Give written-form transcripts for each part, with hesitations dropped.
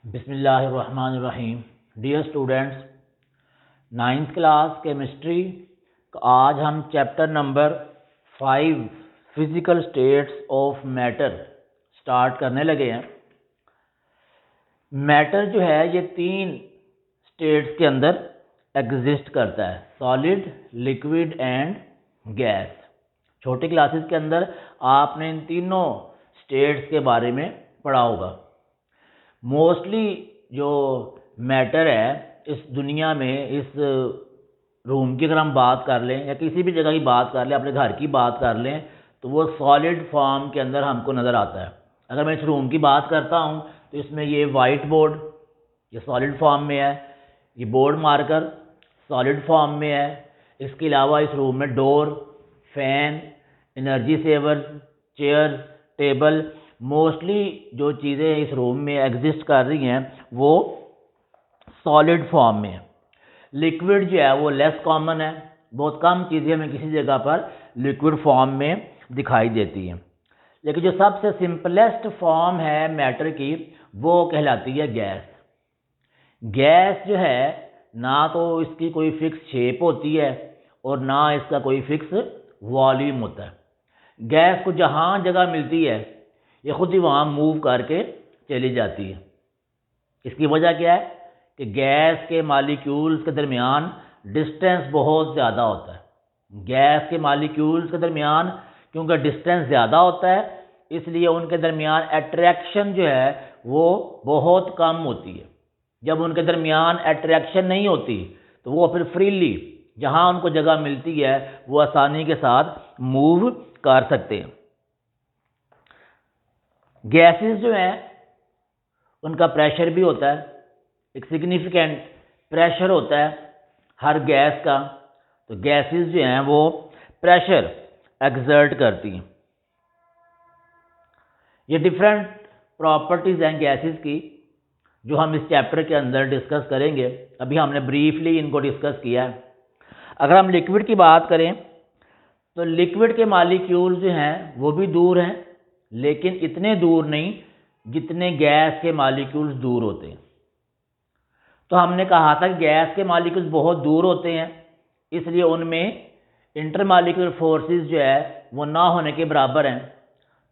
बिस्मिल्लाहिर्रहमानिर्रहीम। Dear students, ninth class chemistry आज हम chapter number 5 physical states of matter start करने लगे हैं। मैटर जो है ये 3 स्टेट्स के अंदर एग्जिस्ट करता है, सॉलिड, लिक्विड एंड गैस। छोटी क्लासेस के अंदर आपने इन तीनों स्टेट्स के बारे में पढ़ा होगा। मोस्टली जो मैटर है इस दुनिया में, इस रूम की अगर हम बात कर लें या किसी भी जगह की बात कर लें, अपने घर की बात कर लें, तो वो सॉलिड फॉर्म के अंदर हमको नज़र आता है। अगर मैं इस रूम की बात करता हूँ तो इसमें ये वाइट बोर्ड ये सॉलिड फॉर्म में है, ये बोर्ड मार्कर सॉलिड फॉर्म में है। इसके अलावा इस रूम में door, fan, energy saver, chair, table, mostly जो चीज़ें इस रूम में एग्जिस्ट कर रही हैं वो सॉलिड फॉर्म में है। लिक्विड जो है वो लेस कॉमन है, बहुत कम चीज़ें हमें किसी जगह पर लिक्विड फॉर्म में दिखाई देती हैं। लेकिन जो सबसे सिंपलेस्ट फॉर्म है मैटर की वो कहलाती है गैस। गैस जो है ना तो इसकी कोई फिक्स शेप होती है और ना इसका कोई फिक्स वॉल्यूम होता है। गैस को जहाँ जगह मिलती है ये खुद ही वहाँ मूव करके चली जाती है। इसकी वजह क्या है कि गैस के मालिक्यूल्स के दरमियान डिस्टेंस बहुत ज़्यादा होता है। गैस के मालिक्यूल्स के दरमियान क्योंकि डिस्टेंस ज़्यादा होता है इसलिए उनके दरमियान अट्रैक्शन जो है वो बहुत कम होती है। जब उनके दरमियान अट्रैक्शन नहीं होती तो वो फिर फ्रीली जहाँ उनको जगह मिलती है वो आसानी के साथ मूव कर सकते हैं। गैसेस जो हैं उनका प्रेशर भी होता है, एक सिग्निफिकेंट प्रेशर होता है हर गैस का। तो गैसेस जो हैं वो प्रेशर एक्सर्ट करती हैं। ये डिफरेंट प्रॉपर्टीज़ हैं गैसेस की जो हम इस चैप्टर के अंदर डिस्कस करेंगे। अभी हमने ब्रीफली इनको डिस्कस किया है। अगर हम लिक्विड की बात करें तो लिक्विड के मालिक्यूल जो हैं वो भी दूर हैं, लेकिन इतने दूर नहीं जितने गैस के मालिक्यूल्स दूर होते हैं। तो हमने कहा था कि गैस के मालिक्यूल्स बहुत दूर होते हैं, इसलिए उनमें इंटरमालिक्यूलर फोर्सेस जो है वो ना होने के बराबर हैं।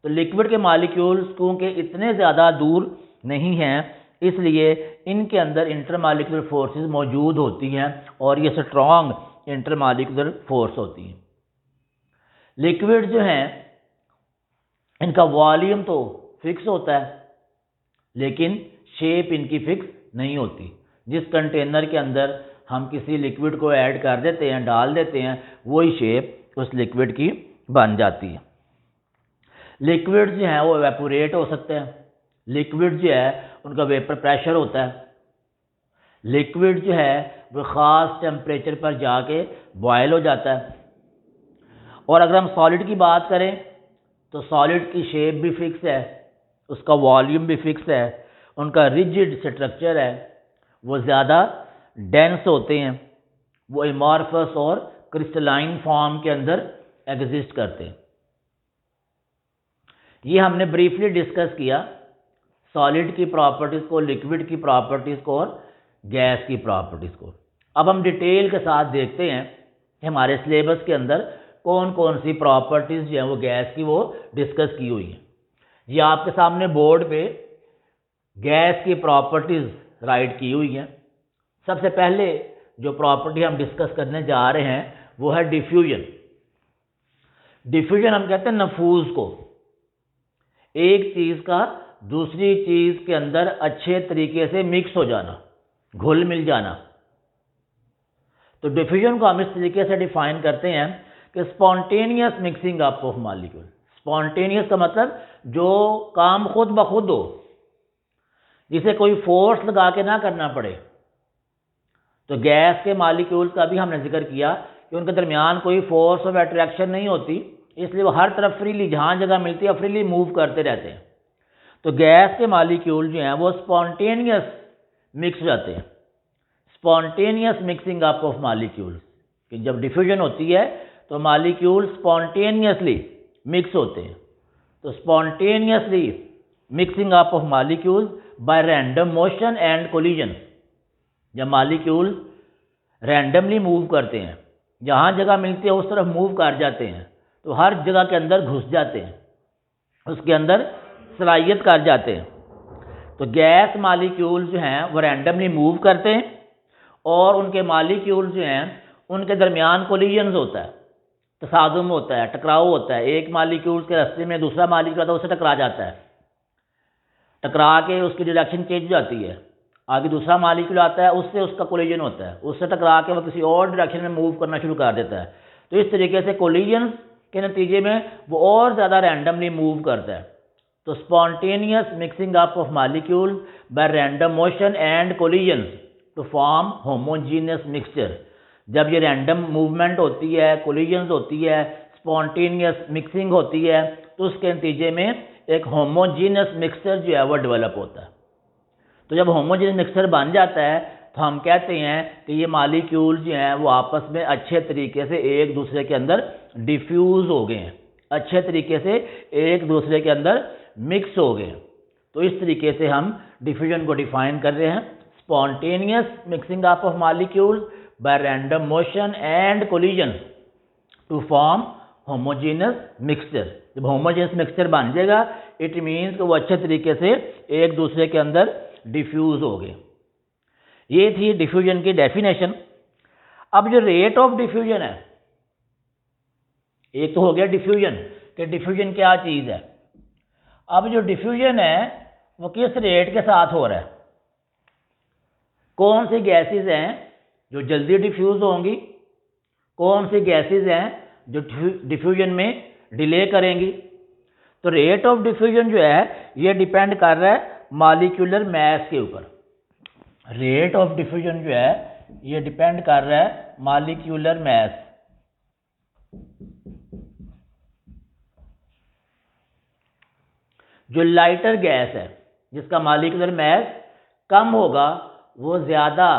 तो लिक्विड के मालिक्यूल्स क्योंकि इतने ज़्यादा दूर नहीं हैं इसलिए इनके अंदर इंटरमालिक्यूलर फोर्सेस मौजूद होती हैं और ये स्ट्रॉन्ग इंटरमालिक्यूलर फोर्स होती हैं। लिक्विड जो हैं इनका वॉल्यूम तो फिक्स होता है लेकिन शेप इनकी फिक्स नहीं होती। जिस कंटेनर के अंदर हम किसी लिक्विड को ऐड कर देते हैं, डाल देते हैं, वही शेप उस लिक्विड की बन जाती है। लिक्विड जो है वो एवेपोरेट हो सकते हैं। लिक्विड जो है उनका वेपर प्रेशर होता है। लिक्विड जो है वो ख़ास टेम्परेचर पर जाके बॉयल हो जाता है। और अगर हम सॉलिड की बात करें तो सॉलिड की शेप भी फिक्स है, उसका वॉल्यूम भी फिक्स है, उनका रिजिड स्ट्रक्चर है, वो ज़्यादा डेंस होते हैं, वो एमॉर्फस और क्रिस्टलाइन फॉर्म के अंदर एग्जिस्ट करते हैं। ये हमने ब्रीफली डिस्कस किया सॉलिड की प्रॉपर्टीज़ को, लिक्विड की प्रॉपर्टीज़ को और गैस की प्रॉपर्टीज़ को। अब हम डिटेल के साथ देखते हैं कि हमारे सिलेबस के अंदर कौन कौन सी प्रॉपर्टीज़ जो हैं वो गैस की वो डिस्कस की हुई हैं। ये आपके सामने बोर्ड पे गैस की प्रॉपर्टीज़ राइट की हुई हैं। सबसे पहले जो प्रॉपर्टी हम डिस्कस करने जा रहे हैं वो है डिफ्यूजन। डिफ्यूजन हम कहते हैं नफूज को, एक चीज़ का दूसरी चीज़ के अंदर अच्छे तरीके से मिक्स हो जाना, घुल मिल जाना। तो डिफ्यूजन को हम इस तरीके से डिफाइन करते हैं कि spontaneous mixing up of molecule. Spontaneous का मतलब जो काम खुद ब खुद हो, जिसे कोई फोर्स लगा के ना करना पड़े। तो गैस के मालिक्यूल्स का भी हमने जिक्र किया कि उनके दरमियान कोई फोर्स ऑफ अट्रैक्शन नहीं होती, इसलिए वो हर तरफ फ्रीली जहाँ जगह मिलती है फ्रीली मूव करते रहते हैं। तो गैस के मालिक्यूल जो हैं वो स्पॉन्टेनियस मिक्स हो जाते हैं। Spontaneous mixing up of molecules, कि जब डिफ्यूजन होती है तो मालिक्यूल स्पॉन्टेनियसली मिक्स होते हैं। तो spontaneously mixing up of molecules bye random motion and collision. जब मॉलिक्यूल रैंडमली मूव करते हैं, जहाँ जगह मिलती है उस तरफ मूव कर जाते हैं, तो हर जगह के अंदर घुस जाते हैं, उसके अंदर सलाहियत कर जाते हैं। तो गैस मॉलिक्यूल जो हैं वो रैंडमली मूव करते हैं और उनके मॉलिक्यूल जो हैं उनके दरमियान कोलिजन्स होता है, तसादुम होता है, टकराव होता है। एक मॉलिक्यूल के रास्ते में दूसरा मॉलिक्यूल आता है, उससे टकरा जाता है, टकरा के उसकी डायरेक्शन चेंज हो जाती है, आगे दूसरा मॉलिक्यूल आता है, उससे उसका कोलिजन होता है, उससे टकरा के वो किसी और डायरेक्शन में मूव करना शुरू कर देता है। तो इस तरीके से कोलिजन्स के नतीजे में वो और ज़्यादा रैंडमली मूव करता है। तो spontaneous mixing up of molecule by random motion and collisions to form homogeneous mixture. जब ये रैंडम मूवमेंट होती है, कोलिजन्स होती है, स्पॉन्टेनियस मिक्सिंग होती है, तो उसके नतीजे में एक होमोजीनियस मिक्सचर जो है वो डेवलप होता है। तो जब होमोजीनियस मिक्सचर बन जाता है तो हम कहते हैं कि ये मॉलिक्यूल जो हैं वो आपस में अच्छे तरीके से एक दूसरे के अंदर डिफ्यूज़ हो गए हैं, अच्छे तरीके से एक दूसरे के अंदर मिक्स हो गए। तो इस तरीके से हम डिफ्यूजन को डिफाइन कर रहे हैं, spontaneous mixing up of molecule by random motion and collision to form homogeneous mixture. जब होमोजीनियस मिक्सचर बन जाएगा इट मीन्स कि वो अच्छे तरीके से एक दूसरे के अंदर डिफ्यूज हो गए। ये थी डिफ्यूजन की डेफिनेशन। अब जो रेट ऑफ डिफ्यूजन है, एक तो हो गया डिफ्यूजन कि डिफ्यूजन क्या चीज़ है। अब जो डिफ्यूजन है वो किस रेट के साथ हो रहा है, कौन सी गैसेस हैं जो जल्दी डिफ्यूज होंगी, कौन सी गैसेस हैं जो डिफ्यूजन में डिले करेंगी। तो रेट ऑफ डिफ्यूजन जो है ये डिपेंड कर रहा है मॉलिक्यूलर मास के ऊपर। रेट ऑफ डिफ्यूजन जो है ये डिपेंड कर रहा है मॉलिक्यूलर मास। जो लाइटर गैस है जिसका मॉलिक्यूलर मास कम होगा वो ज़्यादा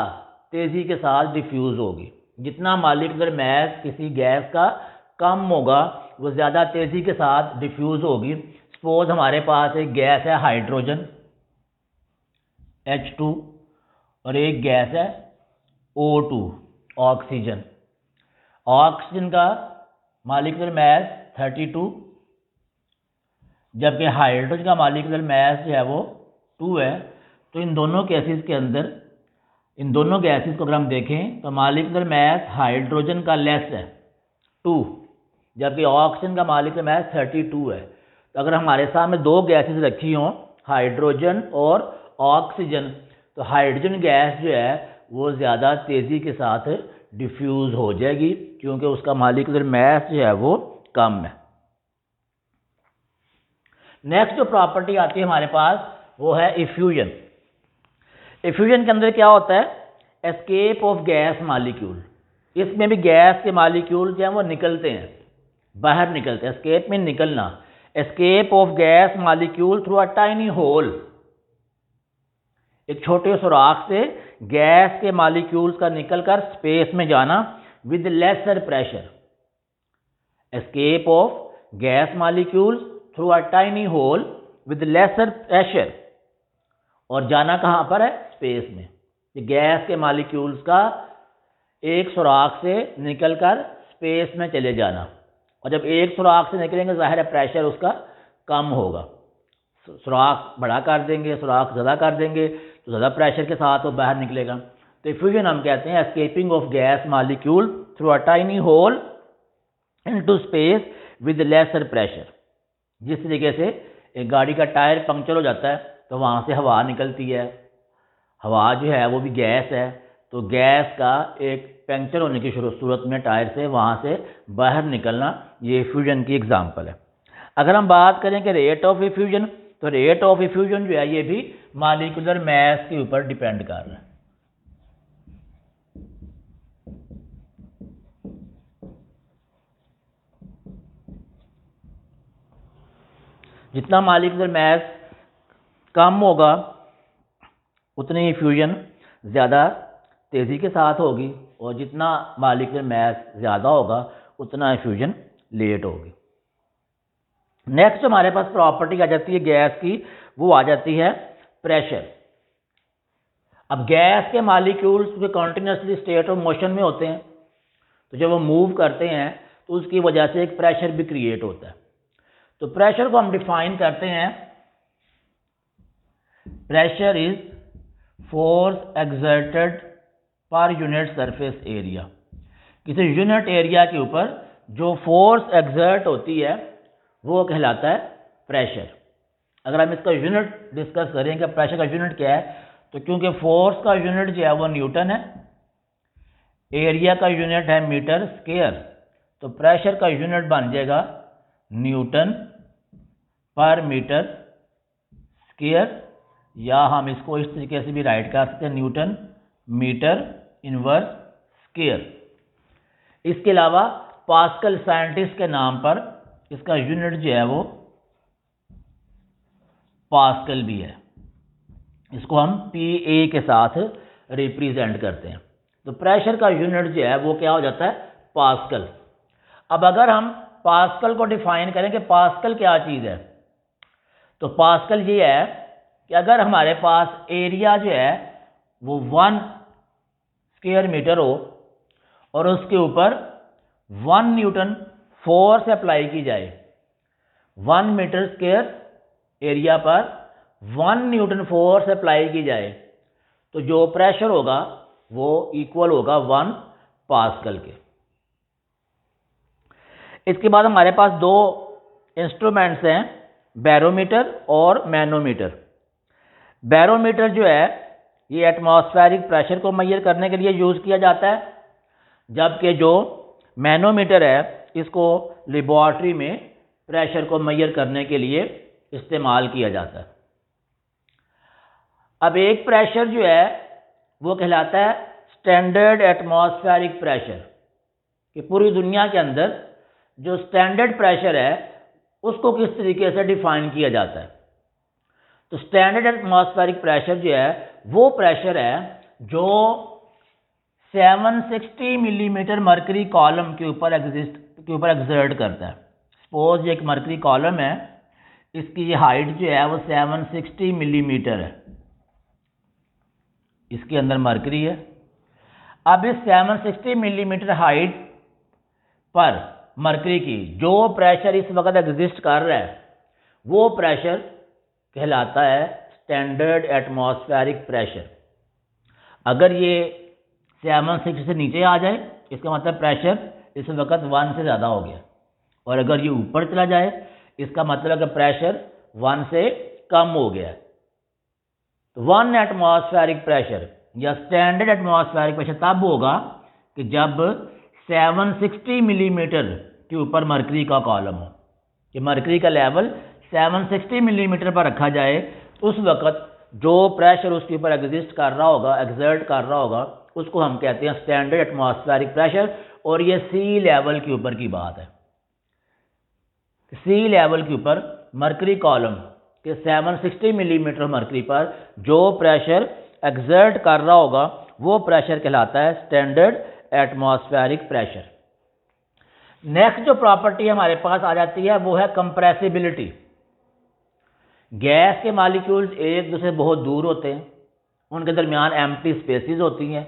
तेज़ी के साथ डिफ्यूज़ होगी। जितना मॉलिक्यूलर मास किसी गैस का कम होगा वो ज़्यादा तेज़ी के साथ डिफ्यूज़ होगी। सपोज हमारे पास एक गैस है हाइड्रोजन H2 और एक गैस है O2 ऑक्सीजन। ऑक्सीजन का मॉलिक्यूलर मास 32 जबकि हाइड्रोजन का मॉलिक्यूलर मास जो है वो 2 है। तो इन दोनों केसेस के अंदर, इन दोनों गैसेस को अगर हम देखें तो मॉलिक्यूलर मास हाइड्रोजन का लेस है 2, जबकि ऑक्सीजन का मॉलिक्यूलर मास 32 है। तो अगर हमारे सामने दो गैसेस रखी हों हाइड्रोजन और ऑक्सीजन, तो हाइड्रोजन गैस जो है वो ज़्यादा तेज़ी के साथ डिफ्यूज़ हो जाएगी क्योंकि उसका मॉलिक्यूलर मास जो है वो कम है। नेक्स्ट जो प्रॉपर्टी आती है हमारे पास वो है इफ्यूजन। इफ्यूजन के अंदर क्या होता है, एस्केप ऑफ गैस मॉलिक्यूल। इसमें भी गैस के मॉलिक्यूल जो हैं वो निकलते हैं, बाहर निकलते हैं। एस्केप में निकलना, escape of gas molecule through a tiny hole. एक छोटे सुराख से गैस के मॉलिक्यूल्स का निकलकर स्पेस में जाना with lesser pressure. Escape of gas molecules through a tiny hole with lesser pressure. और जाना कहाँ पर है, स्पेस में। ये गैस के मॉलिक्यूल्स का एक सुराख से निकलकर स्पेस में चले जाना, और जब एक सुराख से निकलेंगे जाहिर है प्रेशर उसका कम होगा। सुराख बड़ा कर देंगे, सुराख ज़्यादा कर देंगे तो ज़्यादा प्रेशर के साथ वो बाहर निकलेगा। तो इफ्यूजन हम कहते हैं escaping of gas molecule through a tiny hole into space with lesser pressure. जिस तरीके से एक गाड़ी का टायर पंक्चर हो जाता है तो वहाँ से हवा निकलती है, हवा जो है वो भी गैस है, तो गैस का एक पंक्चर होने की सूरत में टायर से वहाँ से बाहर निकलना, ये इफ्यूजन की एग्जांपल है। अगर हम बात करें कि रेट ऑफ इफ्यूजन, तो रेट ऑफ इफ्यूजन जो है ये भी मॉलिक्यूलर मास के ऊपर डिपेंड कर रहा है। जितना मॉलिक्यूलर मास कम होगा उतनी इफ्यूजन ज़्यादा तेज़ी के साथ होगी, और जितना मॉलिक्यूलर मास ज़्यादा होगा उतना इफ्यूजन लेट होगी। नेक्स्ट हमारे पास प्रॉपर्टी आ जाती है गैस की, वो आ जाती है प्रेशर। अब गैस के मालिक्यूल्स के कॉन्टिन्यूसली स्टेट ऑफ मोशन में होते हैं, तो जब वो मूव करते हैं तो उसकी वजह से एक प्रेशर भी क्रिएट होता है। तो प्रेशर को हम डिफाइन करते हैं, pressure is force exerted per unit surface area. किसी यूनिट एरिया के ऊपर जो फोर्स एक्सर्ट होती है वो कहलाता है प्रेशर। अगर हम इसका यूनिट डिस्कस करें कि प्रेशर का यूनिट क्या है, तो क्योंकि फोर्स का यूनिट जो है वो न्यूटन है, एरिया का यूनिट है मीटर स्क्वायर, तो प्रेशर का यूनिट बन जाएगा न्यूटन पर मीटर स्क्वायर, या हम इसको इस तरीके से भी राइट कर सकते हैं, न्यूटन मीटर इनवर्स स्क्वायर। इसके अलावा पास्कल साइंटिस्ट के नाम पर इसका यूनिट जो है वो पास्कल भी है, इसको हम PA के साथ रिप्रेजेंट करते हैं। तो प्रेशर का यूनिट जो है वो क्या हो जाता है, पास्कल। अब अगर हम पास्कल को डिफाइन करें कि पास्कल क्या चीज़ है, तो पास्कल ये है कि अगर हमारे पास एरिया जो है वो 1 स्क्वायर मीटर हो और उसके ऊपर 1 न्यूटन फोर्स अप्लाई की जाए, 1 मीटर स्क्वायर एरिया पर 1 न्यूटन फोर्स अप्लाई की जाए, तो जो प्रेशर होगा वो इक्वल होगा 1 पास्कल के। इसके बाद हमारे पास दो इंस्ट्रूमेंट्स हैं, बैरोमीटर और मैनोमीटर। बैरोमीटर जो है ये एटमॉस्फेरिक प्रेशर को मेजर करने के लिए यूज़ किया जाता है, जबकि जो मैनोमीटर है इसको लेबॉर्ट्री में प्रेशर को मेजर करने के लिए इस्तेमाल किया जाता है। अब एक प्रेशर जो है वो कहलाता है स्टैंडर्ड एटमॉस्फेरिक प्रेशर, कि पूरी दुनिया के अंदर जो स्टैंडर्ड प्रेशर है उसको किस तरीके से डिफाइन किया जाता है। तो स्टैंडर्ड एटमॉस्फेरिक प्रेशर जो है वो प्रेशर है जो 760 मिलीमीटर मरकरी कॉलम के ऊपर एक्सर्ट करता है। सपोज एक मरकरी कॉलम है, इसकी ये हाइट जो है वो 760 मिलीमीटर है, इसके अंदर मरकरी है। अब इस 760 मिलीमीटर हाइट पर मरकरी की जो प्रेशर इस वक्त एग्जिस्ट कर रहा है वो प्रेशर कहलाता है स्टैंडर्ड एटमॉस्फेरिक प्रेशर। अगर ये 760 से नीचे आ जाए इसका मतलब प्रेशर इस वक्त 1 से ज़्यादा हो गया, और अगर ये ऊपर चला जाए इसका मतलब कि प्रेशर 1 से कम हो गया। तो 1 एटमॉस्फेरिक प्रेशर या स्टैंडर्ड एटमॉस्फेरिक प्रेशर तब होगा कि जब 760 मिलीमीटर के ऊपर मरकरी का कॉलम हो, कि मरकरी का लेवल 760 मिलीमीटर पर रखा जाए, तो उस वक्त जो प्रेशर उसके ऊपर एक्सर्ट कर रहा होगा उसको हम कहते हैं स्टैंडर्ड एटमॉस्फेरिक प्रेशर। और ये सी लेवल के ऊपर की बात है, सी लेवल के ऊपर मरकरी कॉलम के 760 मिलीमीटर मरकरी पर जो प्रेशर एक्सर्ट कर रहा होगा वो प्रेशर कहलाता है स्टैंडर्ड एटमॉस्फेरिक प्रेशर। नेक्स्ट जो प्रॉपर्टी हमारे पास आ जाती है वो है कंप्रेसिबिलिटी। गैस के मॉलिक्यूल्स एक दूसरे बहुत दूर होते हैं, उनके दरमियान एम्प्टी स्पेसेस होती हैं,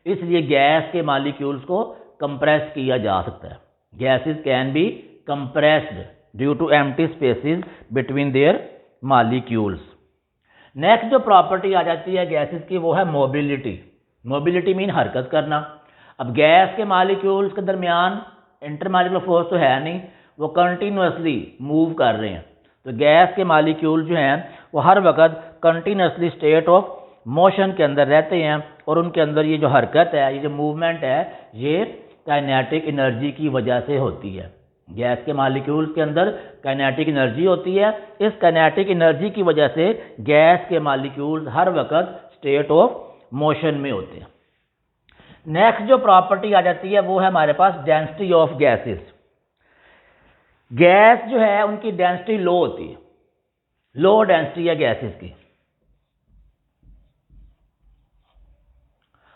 इसलिए गैस के मॉलिक्यूल्स को कंप्रेस किया जा सकता है। Gases can be compressed due to empty spaces between their molecules. Next जो प्रॉपर्टी आ जाती है गैसेस की वो है मोबिलिटी। मोबिलिटी मीन हरकत करना। अब गैस के मॉलिक्यूल्स के दरमियान इंटरमॉलिक्यूलर फोर्स तो है नहीं, वो कंटिन्यूसली मूव कर रहे हैं। तो गैस के मॉलिक्यूल जो हैं वो हर वक्त कंटिन्यूसली स्टेट ऑफ मोशन के अंदर रहते हैं, और उनके अंदर ये जो हरकत है, ये जो मूवमेंट है, ये काइनेटिक एनर्जी की वजह से होती है। गैस के मॉलिक्यूल्स के अंदर काइनेटिक एनर्जी होती है, इस काइनेटिक एनर्जी की वजह से गैस के मॉलिक्यूल्स हर वक्त स्टेट ऑफ मोशन में होते हैं। नेक्स्ट जो प्रॉपर्टी आ जाती है वो है हमारे पास डेंसिटी ऑफ गैसेस। गैस जो है उनकी डेंसिटी लो होती है, लो डेंसिटी है गैसेस की।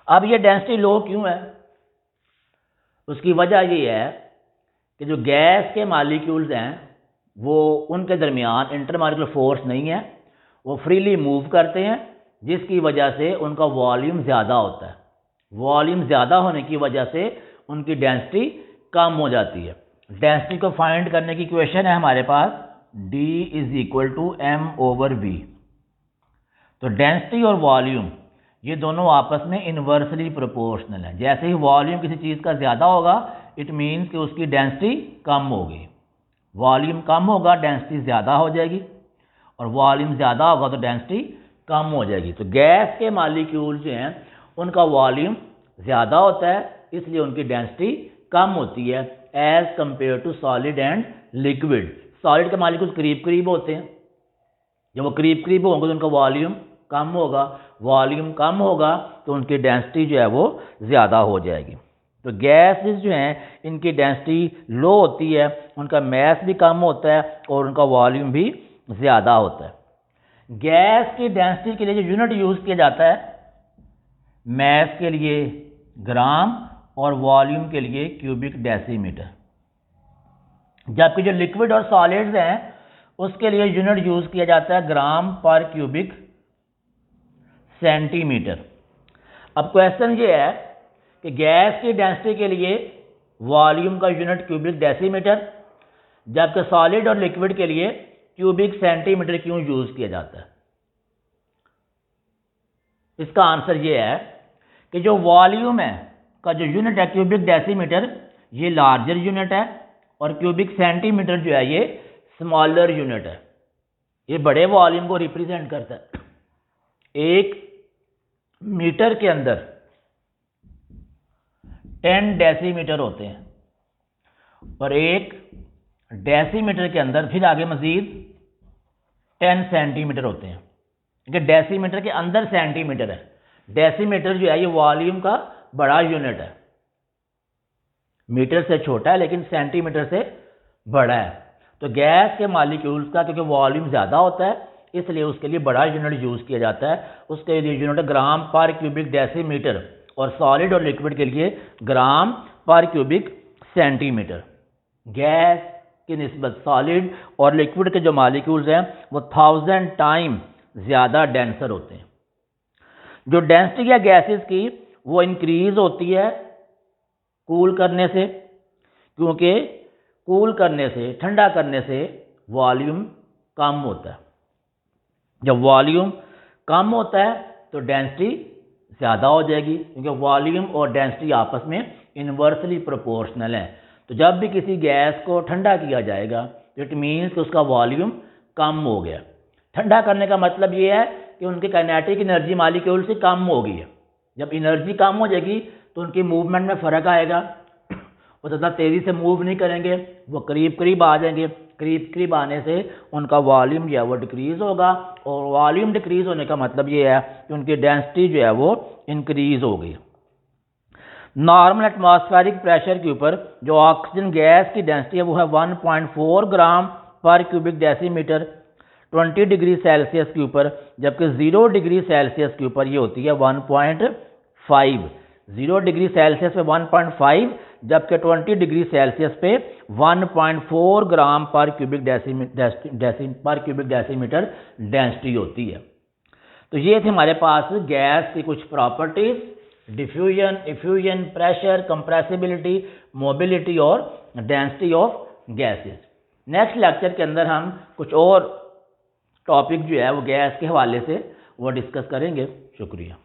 अब ये डेंसिटी लो क्यों है? उसकी वजह ये है कि जो गैस के मॉलिक्यूल्स हैं वो उनके दरमियान इंटरमॉलिक्यूलर फोर्स नहीं है, वो फ्रीली मूव करते हैं, जिसकी वजह से उनका वॉल्यूम ज़्यादा होता है। वॉल्यूम ज़्यादा होने की वजह से उनकी डेंसिटी कम हो जाती है। डेंसिटी को फाइंड करने की इक्वेशन है हमारे पास D = m/v। तो डेंसिटी और वॉल्यूम ये दोनों आपस में इन्वर्सली प्रोपोर्शनल हैं। जैसे ही वॉल्यूम किसी चीज़ का ज़्यादा होगा इट मीन्स कि उसकी डेंसिटी कम होगी। वॉल्यूम कम होगा डेंसिटी ज़्यादा हो जाएगी, और वॉल्यूम ज़्यादा होगा तो डेंसिटी कम हो जाएगी। तो गैस के मालिक्यूल जो हैं उनका वॉल्यूम ज़्यादा होता है, इसलिए उनकी डेंसिटी कम होती है as compared to solid and liquid. Solid के मालिक्यूल करीब करीब होते हैं, जब वो करीब करीब होंगे तो उनका वॉल्यूम कम होगा, वॉल्यूम कम होगा तो उनकी डेंसिटी जो है वो ज़्यादा हो जाएगी। तो गैसेस जो हैं इनकी डेंसिटी लो होती है, उनका मैस भी कम होता है और उनका वॉल्यूम भी ज़्यादा होता है। गैस की डेंसिटी के लिए जो यूनिट यूज़ किया जाता है, मैस के लिए ग्राम और वॉल्यूम के लिए क्यूबिक डेसीमीटर। जबकि जो लिक्विड और सॉलिड्स हैं उसके लिए यूनिट यूज़ किया जाता है ग्राम पर क्यूबिक सेंटीमीटर। अब क्वेश्चन ये है कि गैस की डेंसिटी के लिए वॉल्यूम का यूनिट क्यूबिक डेसीमीटर, जबकि सॉलिड और लिक्विड के लिए क्यूबिक सेंटीमीटर क्यों यूज़ किया जाता है? इसका आंसर ये है कि जो वॉल्यूम है का जो यूनिट है क्यूबिक डेसीमीटर ये लार्जर यूनिट है, और क्यूबिक सेंटीमीटर जो है ये स्मॉलर यूनिट है। ये बड़े वॉल्यूम को रिप्रेजेंट करता है। एक मीटर के अंदर 10 डेसीमीटर होते हैं, और एक डेसीमीटर के अंदर फिर आगे मजीद 10 सेंटीमीटर होते हैं, क्योंकि डेसीमीटर के अंदर सेंटीमीटर है। डेसीमीटर जो है ये वॉल्यूम का बड़ा यूनिट है, मीटर से छोटा है लेकिन सेंटीमीटर से बड़ा है। तो गैस के मॉलिक्यूल्स का क्योंकि वॉल्यूम ज़्यादा होता है इसलिए उसके लिए बड़ा यूनिट यूज़ किया जाता है। उसके लिए यूनिट ग्राम पर क्यूबिक डेसीमीटर, और सॉलिड और लिक्विड के लिए ग्राम पर क्यूबिक सेंटीमीटर। गैस की निस्बत सॉलिड और लिक्विड के जो मॉलिक्यूल्स हैं वो 1000 टाइम ज़्यादा डेंसर होते हैं। जो डेंसिटी है गैसेस की वो इंक्रीज होती है कूल करने से, क्योंकि कूल करने से, ठंडा करने से वॉल्यूम कम होता है। जब वॉल्यूम कम होता है तो डेंसिटी ज़्यादा हो जाएगी, क्योंकि वॉल्यूम और डेंसिटी आपस में इन्वर्सली प्रोपोर्शनल है। तो जब भी किसी गैस को ठंडा किया जाएगा तो इट मीन्स कि उसका वॉल्यूम कम हो गया। ठंडा करने का मतलब ये है कि उनकी काइनेटिक एनर्जी मॉलिक्यूल से कम हो गई है। जब एनर्जी कम हो जाएगी तो उनकी मूवमेंट में फ़र्क आएगा, वो ज़्यादा तेज़ी से मूव नहीं करेंगे, वो करीब करीब आ जाएंगे। करीब करीब आने से उनका वॉल्यूम जो है वो डिक्रीज़ होगा, और वॉल्यूम डिक्रीज़ होने का मतलब ये है कि उनकी डेंसिटी जो है वो इंक्रीज़ होगी। नॉर्मल एटमॉस्फेरिक प्रेशर के ऊपर जो ऑक्सीजन गैस की डेंसिटी है वो है 1.4 ग्राम पर क्यूबिक डेसीमीटर 20 डिग्री सेल्सियस के ऊपर, जबकि 0 डिग्री सेल्सियस के ऊपर ये होती है 1.5। 0 डिग्री सेल्सियस पे 1.5, जबकि 20 डिग्री सेल्सियस पे 1.4 ग्राम पर क्यूबिक डेसीमीटर डेंसिटी होती है। तो ये थे हमारे पास गैस की कुछ properties, diffusion, effusion, pressure, compressibility, mobility और density of gases. Next lecture के अंदर हम कुछ और टॉपिक जो है वो गैस के हवाले से वो डिस्कस करेंगे। शुक्रिया।